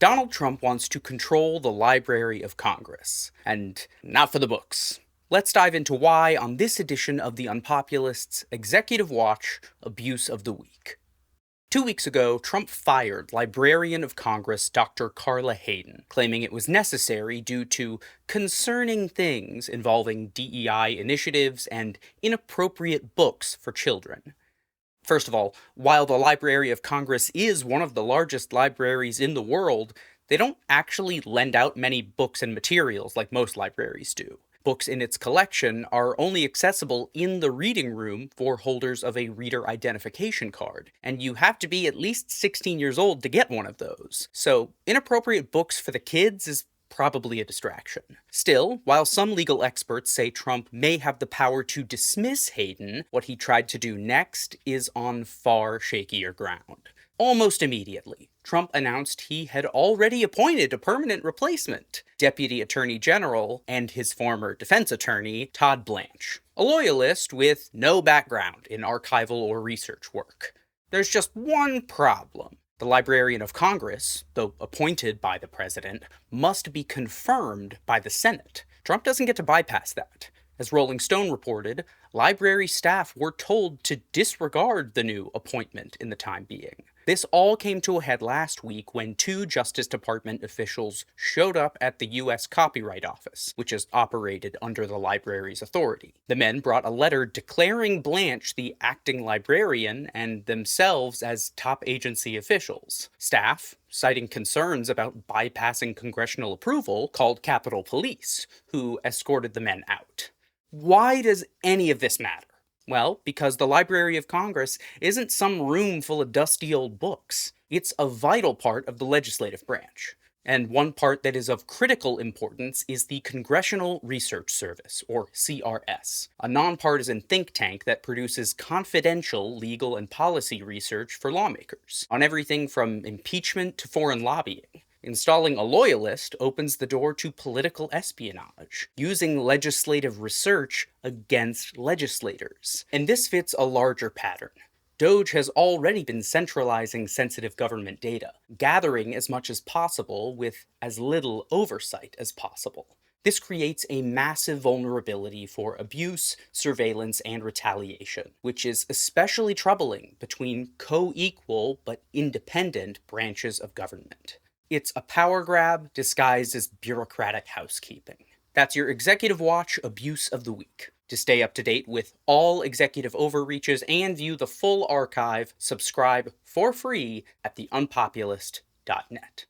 Donald Trump wants to control the Library of Congress, and not for the books. Let's dive into why on this edition of the Unpopulists' Executive Watch Abuse of the Week. 2 weeks ago, Trump fired Librarian of Congress Dr. Carla Hayden, claiming it was necessary due to concerning things involving DEI initiatives and inappropriate books for children. First of all, while the Library of Congress is one of the largest libraries in the world, they don't actually lend out many books and materials like most libraries do. Books in its collection are only accessible in the reading room for holders of a reader identification card, and you have to be at least 16 years old to get one of those. So, inappropriate books for the kids is probably a distraction. Still, while some legal experts say Trump may have the power to dismiss Hayden, what he tried to do next is on far shakier ground. Almost immediately, Trump announced he had already appointed a permanent replacement, Deputy Attorney General and his former defense attorney, Todd Blanche, a loyalist with no background in archival or research work. There's just one problem. The Librarian of Congress, though appointed by the president, must be confirmed by the Senate. Trump doesn't get to bypass that. As Rolling Stone reported, library staff were told to disregard the new appointment in the time being. This all came to a head last week when two Justice Department officials showed up at the U.S. Copyright Office, which is operated under the library's authority. The men brought a letter declaring Blanche the acting librarian and themselves as top agency officials. Staff, citing concerns about bypassing congressional approval, called Capitol Police, who escorted the men out. Why does any of this matter? Well, because the Library of Congress isn't some room full of dusty old books. It's a vital part of the legislative branch. And one part that is of critical importance is the Congressional Research Service, or CRS, a nonpartisan think tank that produces confidential legal and policy research for lawmakers on everything from impeachment to foreign lobbying. Installing a loyalist opens the door to political espionage, using legislative research against legislators. And this fits a larger pattern. DOJ has already been centralizing sensitive government data, gathering as much as possible with as little oversight as possible. This creates a massive vulnerability for abuse, surveillance, and retaliation, which is especially troubling between co-equal but independent branches of government. It's a power grab disguised as bureaucratic housekeeping. That's your Executive Watch Abuse of the Week. To stay up to date with all executive overreaches and view the full archive, subscribe for free at theunpopulist.net.